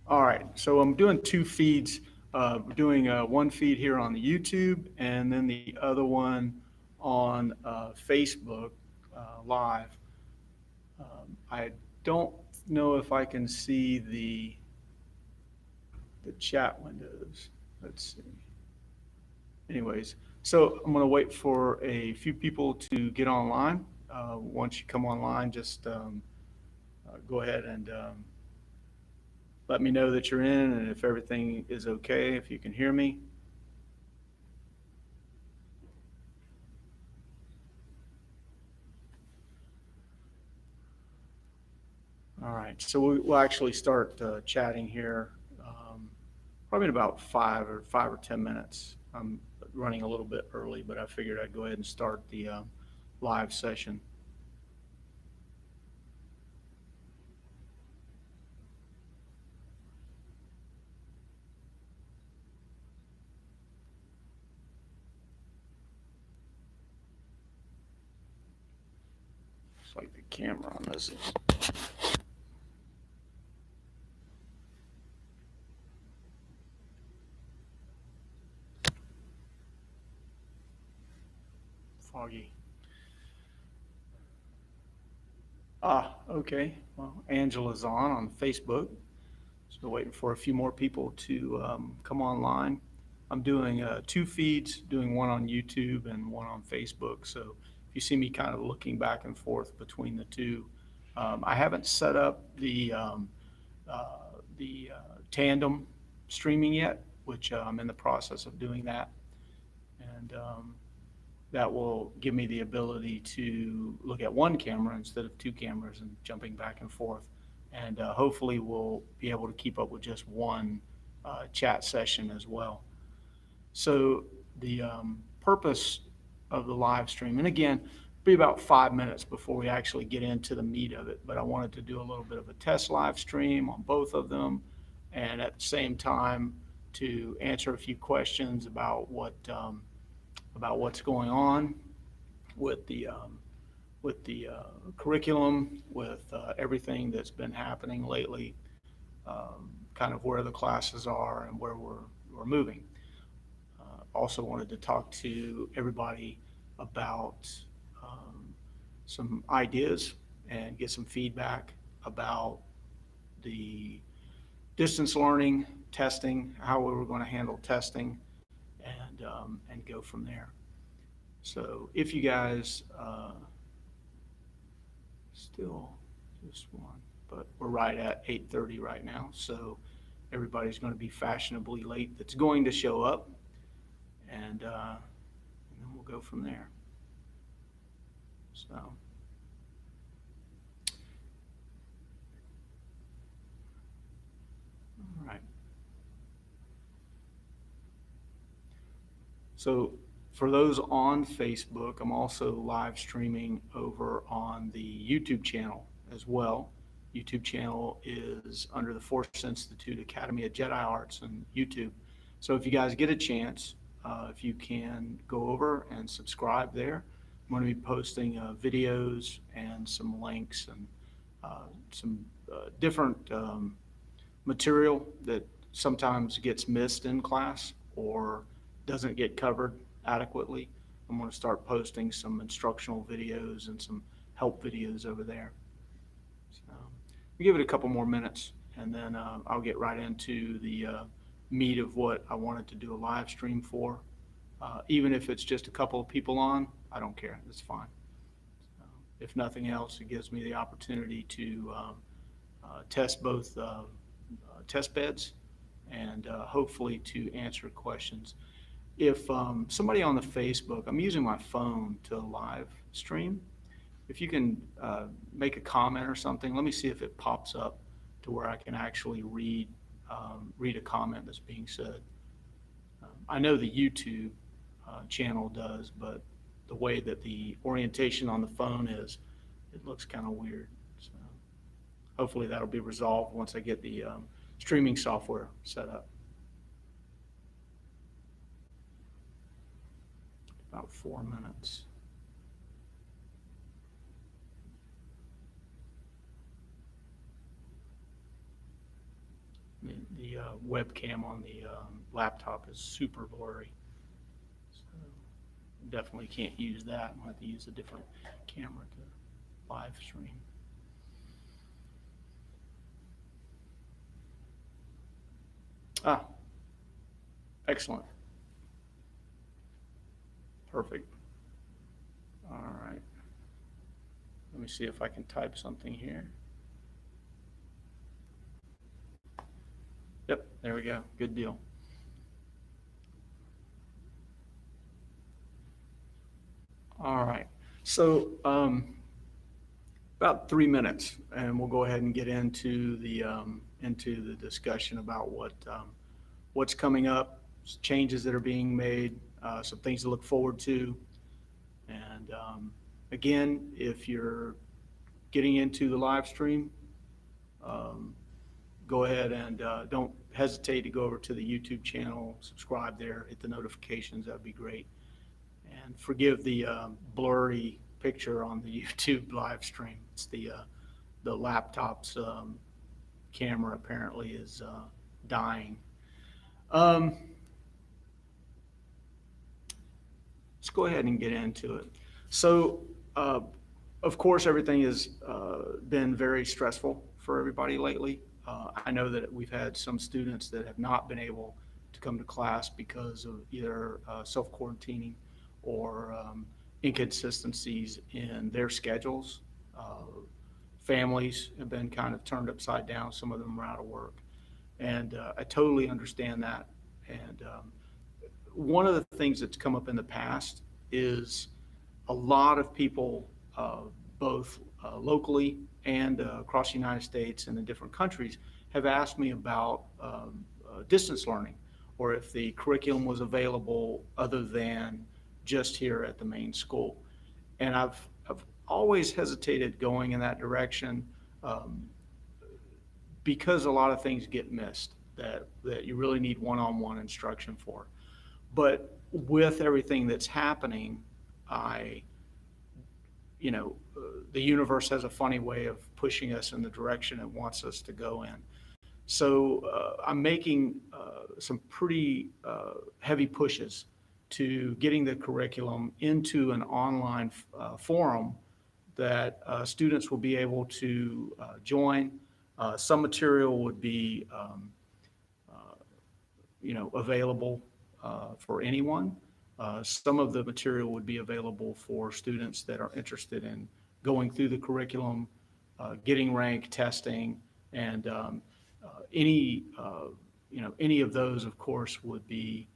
All right, so I'm doing two feeds. We're doing one feed here on the YouTube and then the other one on Facebook Live. I don't know if I can see the chat windows. Let's see. Anyways, so I'm going to wait for a few people to get online. Once you come online, just go ahead and let me know that you're in and if everything is okay, if you can hear me. All right, so we'll actually start chatting here probably in about 5 or 10 minutes. I'm running a little bit early, but I figured I'd go ahead and start the live session. It's like the camera on this is foggy. Okay. Well, Angela's on Facebook. Still waiting for a few more people to come online. I'm doing two feeds, doing one on YouTube and one on Facebook. So if you see me kind of looking back and forth between the two, I haven't set up uh, the tandem streaming yet, which I'm in the process of doing that. And that will give me the ability to look at one camera instead of two cameras and jumping back and forth. And hopefully we'll be able to keep up with just one chat session as well. So the purpose of the live stream, and again, be about 5 minutes before we actually get into the meat of it, but I wanted to do a little bit of a test live stream on both of them, and at the same time to answer a few questions about what's going on with the curriculum, with everything that's been happening lately, kind of where the classes are and where we're moving. Also wanted to talk to everybody about um, some ideas and get some feedback about the distance learning testing, how we were going to handle testing, and go from there. So if you guys still just one, but we're right at 8:30 right now, so everybody's going to be fashionably late that's going to show up, and then we'll go from there. So, all right. So for those on Facebook, I'm also live streaming over on the YouTube channel as well. YouTube channel is under the Force Institute Academy of Jedi Arts on YouTube. So if you guys get a chance, if you can go over and subscribe there, I'm going to be posting videos and some links and some different material that sometimes gets missed in class or doesn't get covered adequately. I'm going to start posting some instructional videos and some help videos over there. So we give it a couple more minutes, and then I'll get right into the meat of what I wanted to do a live stream for. Even if it's just a couple of people on, I don't care. It's fine. If nothing else, it gives me the opportunity to test both test beds and hopefully to answer questions. If somebody on the Facebook, I'm using my phone to live stream. If you can make a comment or something, let me see if it pops up to where I can actually read a comment that's being said. I know the YouTube channel does, but the way that the orientation on the phone is, it looks kind of weird. So hopefully that'll be resolved once I get the streaming software set up. About 4 minutes. The webcam on the laptop is super blurry. So definitely can't use that. I'll have to use a different camera to live stream. Ah, excellent. Perfect. All right. Let me see if I can type something here. Yep, there we go. Good deal. All right. So about 3 minutes, and we'll go ahead and get into the discussion about what's coming up, changes that are being made, some things to look forward to. And again, if you're getting into the live stream, go ahead and don't hesitate to go over to the YouTube channel, subscribe there, hit the notifications. That'd be great. And forgive the blurry picture on the YouTube live stream. It's the laptop's camera apparently is dying. Let's go ahead and get into it. So, of course, everything has been very stressful for everybody lately. I know that we've had some students that have not been able to come to class because of either self-quarantining or inconsistencies in their schedules. Families have been kind of turned upside down. Some of them are out of work. And I totally understand that. And one of the things that's come up in the past is a lot of people, both locally and across the United States and in different countries, have asked me about distance learning, or if the curriculum was available other than just here at the main school. And I've always hesitated going in that direction because a lot of things get missed that you really need one-on-one instruction for. But with everything that's happening, the universe has a funny way of pushing us in the direction it wants us to go in. So I'm making some pretty heavy pushes to getting the curriculum into an online forum that students will be able to join. Some material would be, available for anyone. Some of the material would be available for students that are interested in going through the curriculum, getting rank testing, and any of those, of course, would be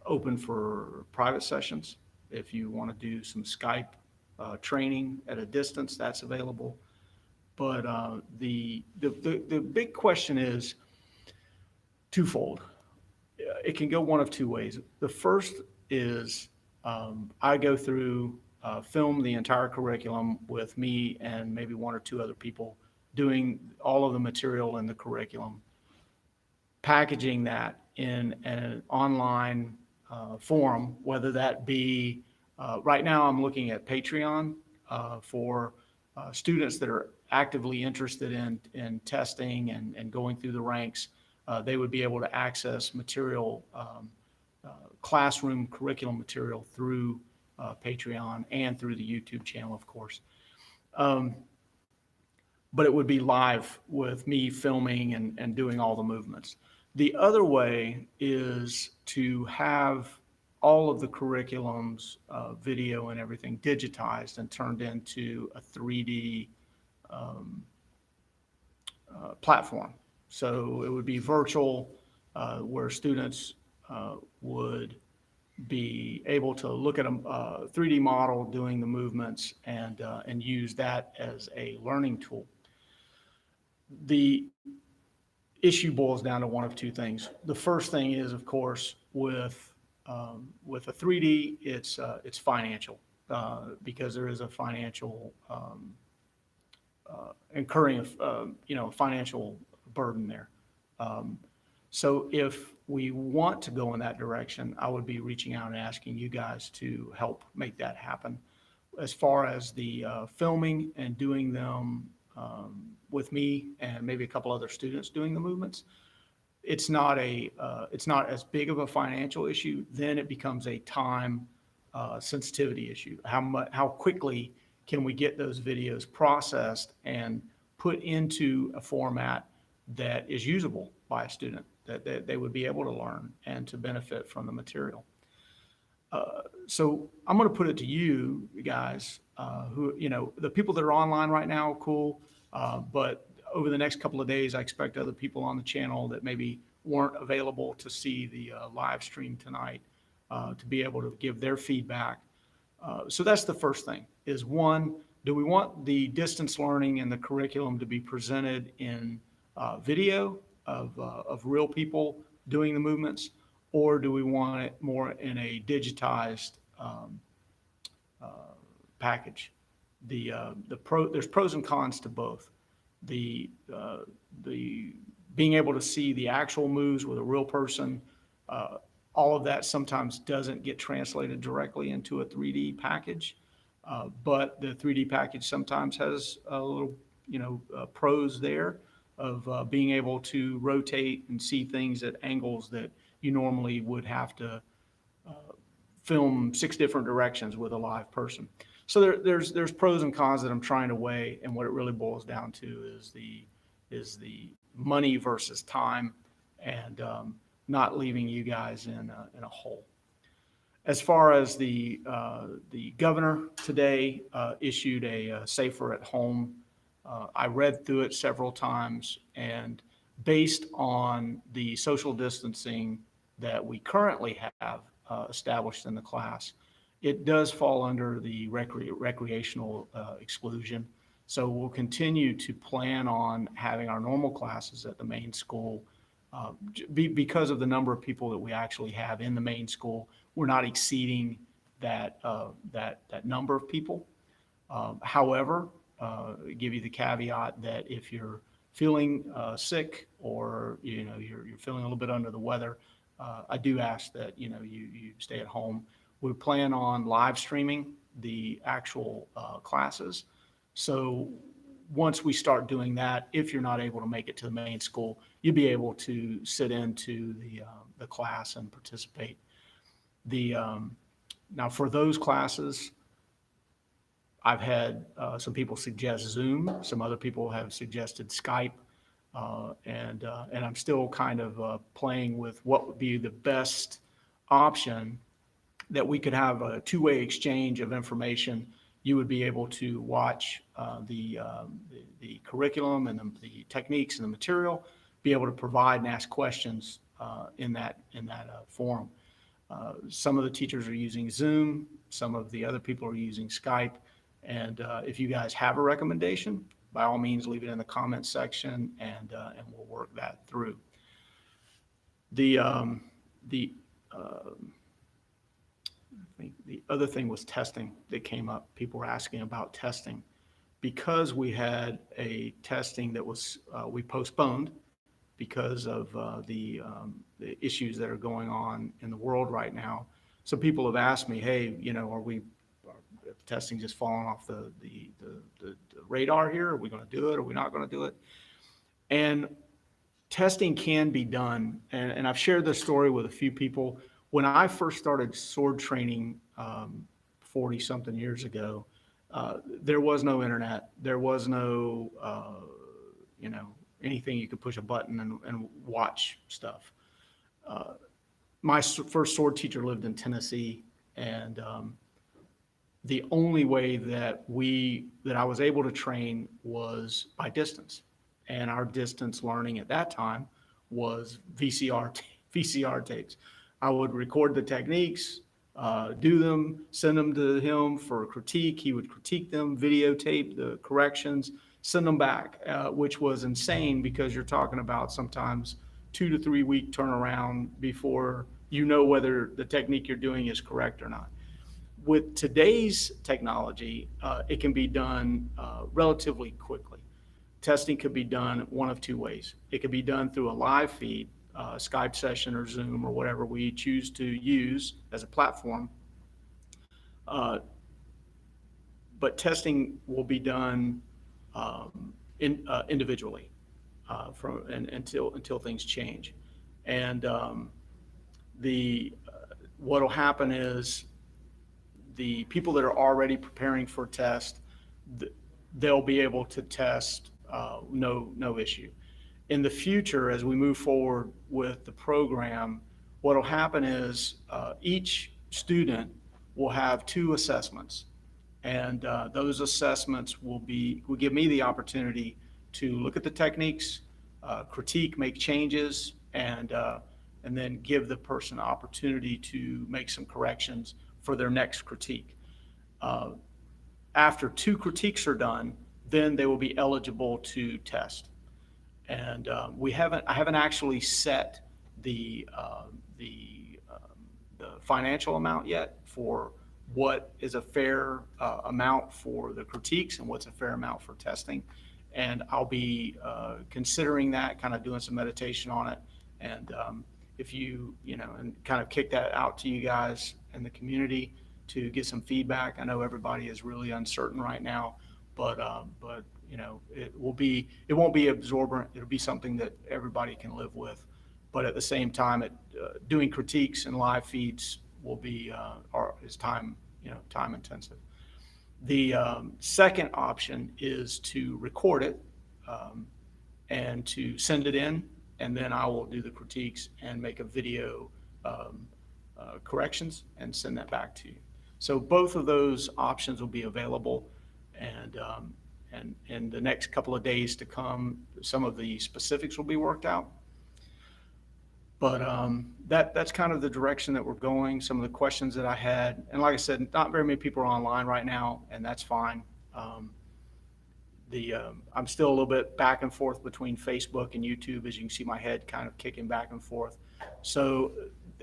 open for private sessions. If you want to do some Skype training at a distance, that's available. But the big question is twofold. It can go one of two ways. The first is I go through, film the entire curriculum with me and maybe one or two other people doing all of the material in the curriculum, packaging that in an online forum, whether that be, right now I'm looking at Patreon for students that are actively interested in testing and going through the ranks. They would be able to access material, classroom curriculum material through Patreon and through the YouTube channel, of course. But it would be live with me filming and doing all the movements. The other way is to have all of the curriculums, video and everything digitized and turned into a 3D platform. So it would be virtual, where students would be able to look at a 3D model doing the movements and use that as a learning tool. The issue boils down to one of two things. The first thing is, of course, with a 3D, it's financial, because there is a financial incurring a financial burden there. So if we want to go in that direction, I would be reaching out and asking you guys to help make that happen. As far as the filming and doing them with me and maybe a couple other students doing the movements, it's not as big of a financial issue. Then it becomes a time sensitivity issue. How quickly can we get those videos processed and put into a format that is usable by a student, that they would be able to learn and to benefit from the material. So I'm going to put it to you guys, who, the people that are online right now, cool. But over the next couple of days, I expect other people on the channel that maybe weren't available to see the live stream tonight to be able to give their feedback. So that's the first thing is, one, do we want the distance learning and the curriculum to be presented in video of real people doing the movements, or do we want it more in a digitized package? There's pros and cons to both. The being able to see the actual moves with a real person, all of that sometimes doesn't get translated directly into a 3D package, but the 3D package sometimes has a little, pros there of being able to rotate and see things at angles that you normally would have to film 6 different directions with a live person. So there's pros and cons that I'm trying to weigh, and what it really boils down to is the money versus time, and not leaving you guys in a hole. As far as the governor today issued a safer at home, I read through it several times, and based on the social distancing that we currently have established in the class, it does fall under the recreational exclusion. So we'll continue to plan on having our normal classes at the main school. Because of the number of people that we actually have in the main school, we're not exceeding that number of people. However, give you the caveat that if you're feeling sick, or you're feeling a little bit under the weather, I do ask that you stay at home. We plan on live streaming the actual classes. So once we start doing that, if you're not able to make it to the main school, you'll be able to sit into the class and participate. Now for those classes, I've had some people suggest Zoom. Some other people have suggested Skype, and I'm still kind of playing with what would be the best option, that we could have a two-way exchange of information. You would be able to watch the curriculum and the techniques and the material, be able to provide and ask questions in that forum. Some of the teachers are using Zoom. Some of the other people are using Skype. And if you guys have a recommendation, by all means, leave it in the comments section, and we'll work that through. I think the other thing was testing that came up. People were asking about testing. Because we had a testing that was we postponed because of the issues that are going on in the world right now. So people have asked me, hey, are testing just falling off the radar here? Are we going to do it? Are we not going to do it? And testing can be done. And I've shared this story with a few people. When I first started sword training 40 something years ago, there was no internet. There was no, anything you could push a button and watch stuff. My first sword teacher lived in Tennessee, and the only way that I was able to train was by distance. And our distance learning at that time was VCR tapes. I would record the techniques, do them, send them to him for critique. He would critique them, videotape the corrections, send them back, which was insane, because you're talking about sometimes 2 to 3 week turnaround before you know whether the technique you're doing is correct or not. With today's technology, it can be done relatively quickly. Testing could be done one of 2 ways. It could be done through a live feed, Skype session or Zoom or whatever we choose to use as a platform. But testing will be done individually until things change. And the what'll happen is the people that are already preparing for test, they'll be able to test no issue. In the future, as we move forward with the program, what'll happen is each student will have 2 assessments, and those assessments will give me the opportunity to look at the techniques, critique, make changes, and then give the person an opportunity to make some corrections for their next critique. After 2 critiques are done, then they will be eligible to test. And I haven't actually set the financial amount yet for what is a fair amount for the critiques and what's a fair amount for testing. And I'll be considering that, kind of doing some meditation on it. And if and kind of kick that out to you guys in the community to get some feedback. I know everybody is really uncertain right now, but it won't be absorbent. It'll be something that everybody can live with. But at the same time, doing critiques and live feeds will be is time intensive. The second option is to record it and to send it in, and then I will do the critiques and make a video corrections and send that back to you. So both of those options will be available, and in the next couple of days to come, some of the specifics will be worked out. But that's kind of the direction that we're going. Some of the questions that I had, and like I said, not very many people are online right now, and that's fine. I'm still a little bit back and forth between Facebook and YouTube, as you can see my head kind of kicking back and forth. So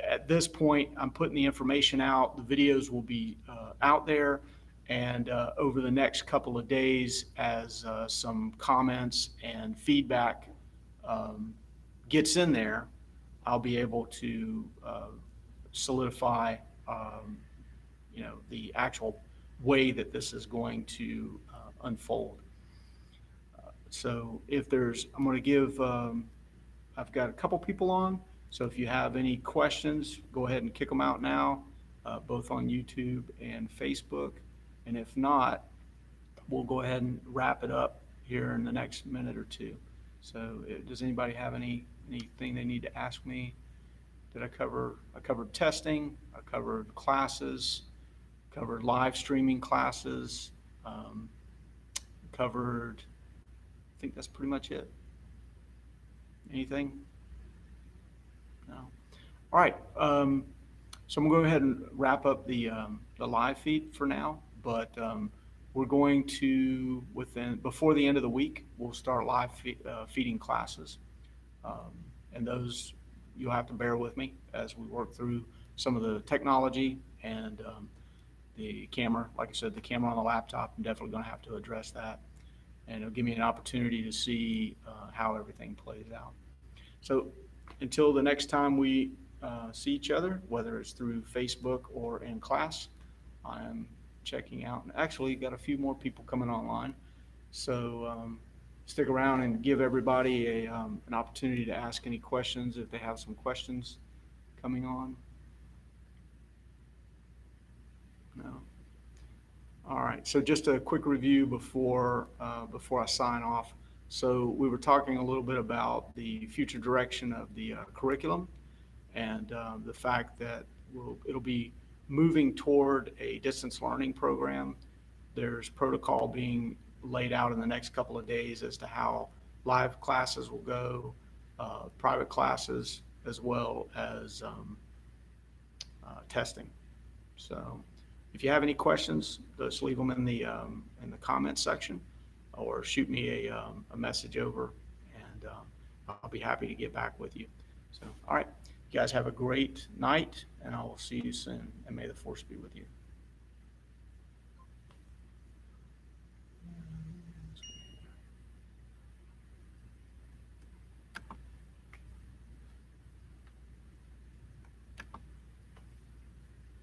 at this point, I'm putting the information out. The videos will be out there, and over the next couple of days, as some comments and feedback gets in there, I'll be able to solidify, the actual way that this is going to unfold. So I'm going to give, I've got a couple people on. So if you have any questions, go ahead and kick them out now, both on YouTube and Facebook. And if not, we'll go ahead and wrap it up here in the next minute or two. So does anybody have anything they need to ask me? Did I covered testing, I covered classes, covered live streaming classes, I think that's pretty much it. Anything? No. All right. So I'm going to go ahead and wrap up the live feed for now, but we're going to, before the end of the week, we'll start live feeding classes. And those, you'll have to bear with me as we work through some of the technology and the camera. Like I said, the camera on the laptop, I'm definitely going to have to address that. And it'll give me an opportunity to see how everything plays out. So until the next time we see each other, whether it's through Facebook or in class, I'm checking out. And actually got a few more people coming online. So stick around and give everybody an opportunity to ask any questions if they have some questions coming on. No. All right. So just a quick review before I sign off. So we were talking a little bit about the future direction of the curriculum and the fact that it'll be moving toward a distance learning program. There's protocol being laid out in the next couple of days as to how live classes will go, private classes, as well as testing. So if you have any questions, just leave them in the comments section, or shoot me a message over, and I'll be happy to get back with you. So, all right, you guys have a great night, and I will see you soon, and may the force be with you.